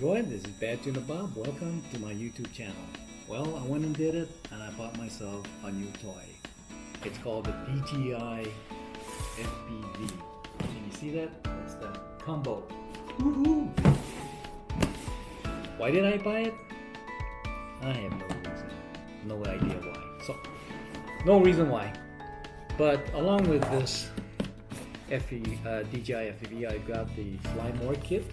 going? This is Bad Tuna Bob. Welcome to my YouTube channel. Well, I went and did it, and I bought myself a new toy. It's called the DJI FPV. Can you see that? It's the combo. Woohoo! Why did I buy it? I have no reason. No idea why. So, no reason why. But along with this DJI FPV, I got the Fly More kit.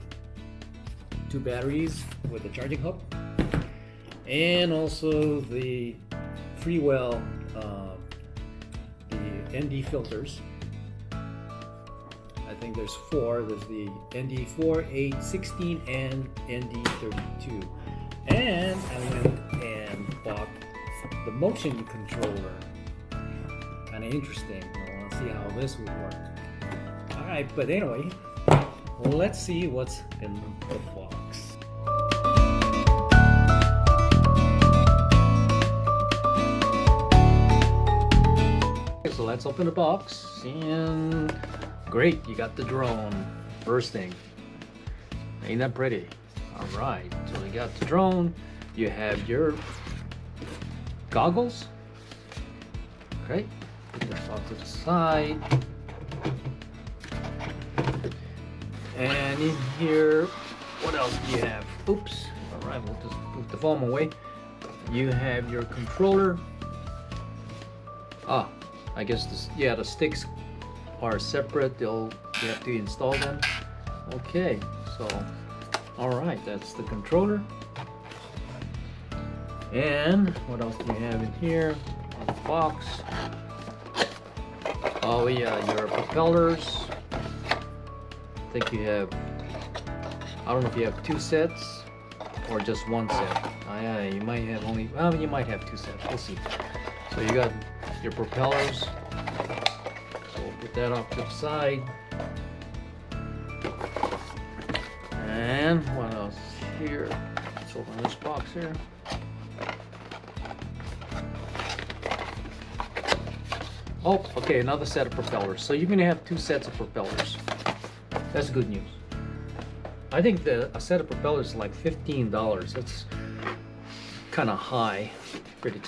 2 batteries with a charging hub, and also the Freewell the ND filters. I think there's 4. There's the ND4, 8, 16, and ND32. And I went and bought the motion controller. Kind of interesting. I want to see how this would work. All right, but anyway, let's see what's in the box. Okay, so let's open the box, and great, you got the drone bursting. Ain't that pretty? All right, so you got the drone. You have your goggles. Okay, put this off to the side. And in here, what else do you have? Oops. All right, we'll just put the foam away. You have your controller. I guess the sticks are separate. You have to install them. Okay, so all right, that's the controller. And what else do you have in here? On the box. Oh yeah, your propellers. I think you have, I don't know if you have 2 sets or just 1 set. Yeah, you might have only, well, you might have 2 sets. We'll see. So you got your propellers. So we'll put that off to the side. And what else here? Let's open this box here. Oh, okay, another set of propellers. So you're gonna have 2 sets of propellers. That's good news. I think a set of propellers is like $15. That's kind of high, pretty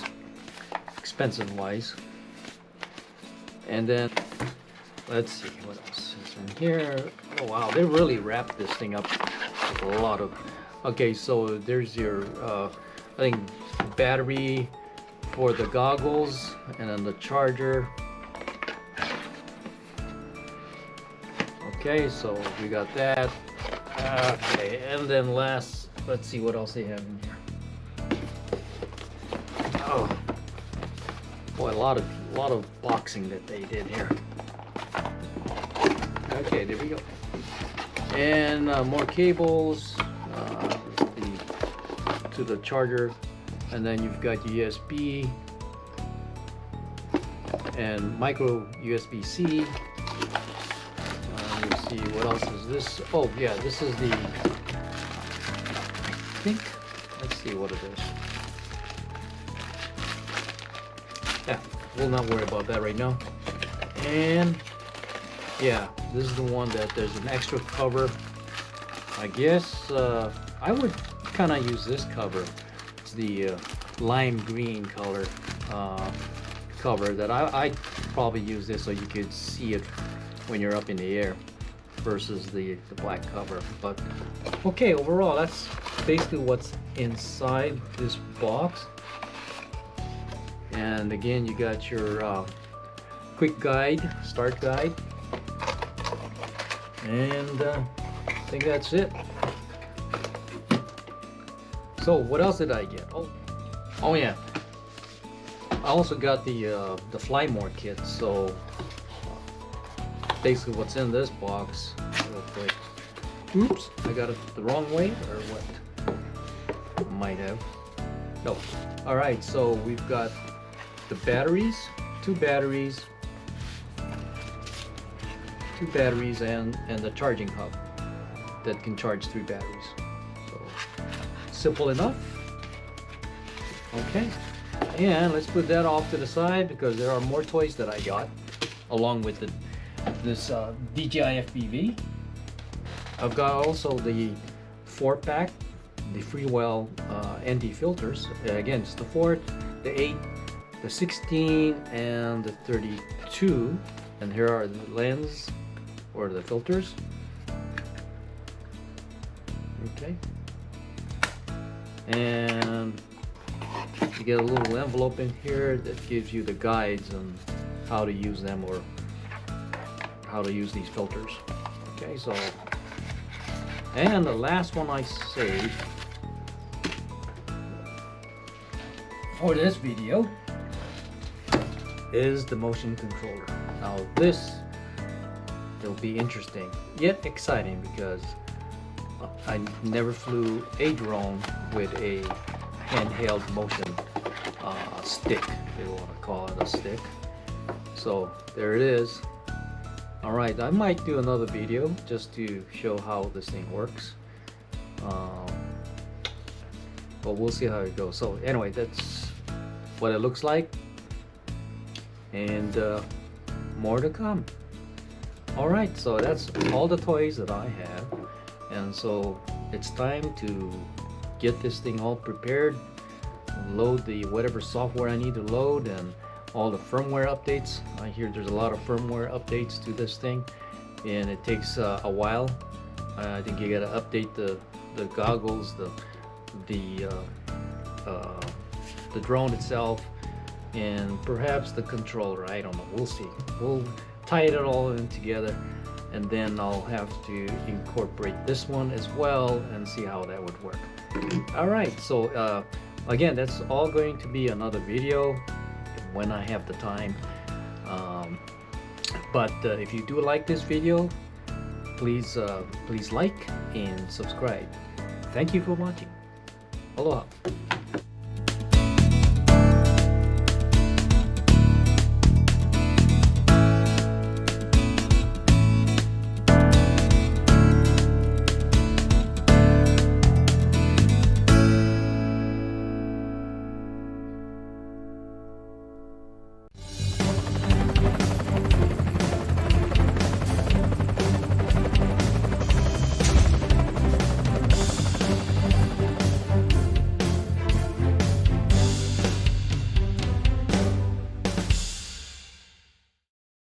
expensive wise. And then let's see what else is in here. Oh wow, they really wrapped this thing up with a lot of. Okay, so there's your I think battery for the goggles, and then the charger. Okay, so we got that. Okay, and then last, let's see what else they have in here. Oh, boy, a lot of boxing that they did here. Okay, there we go. And more cables to the charger, and then you've got USB and micro USB-C. See what else is this? Oh yeah, this is the, I think, let's see what it is. Yeah, we'll not worry about that right now. And yeah, this is the one that there's an extra cover. I guess I would kind of use this cover. It's the lime green color cover that I probably use this so you could see it when you're up in the air versus the black cover. But okay, overall that's basically what's inside this box. And again, you got your quick guide, start guide, and I think that's it. So what else did I get? Oh yeah, I also got the Fly More kit. So basically what's in this box, real quick. Oops, I got it the wrong way, or what? Might have. No. All right, so we've got the batteries, 2 batteries, and the charging hub that can charge 3 batteries. So simple enough. Okay, and let's put that off to the side because there are more toys that I got along with this DJI FPV. I've got also the 4-pack the Freewell ND filters. Again, it's the 4, the 8, the 16, and the 32. And here are the lens or the filters. Okay. And you get a little envelope in here that gives you the guides on how to use them or how to use these filters. Okay, so, and the last one I saved for this video is the motion controller. Now this will be interesting yet exciting because I never flew a drone with a handheld motion stick, if you want to call it a stick. So there it is. Alright, I might do another video just to show how this thing works. But we'll see how it goes. So anyway, that's what it looks like. And more to come. Alright, so that's all the toys that I have. And so it's time to get this thing all prepared, load the whatever software I need to load, and all the firmware updates. I hear there's a lot of firmware updates to this thing, and it takes a while. I think you gotta update the goggles, the drone itself, and perhaps the controller. I don't know, we'll see. We'll tie it all in together, and then I'll have to incorporate this one as well and see how that would work. Alright, so again, that's all going to be another video when I have the time. But if you do like this video, please like and subscribe. Thank you for watching. Aloha.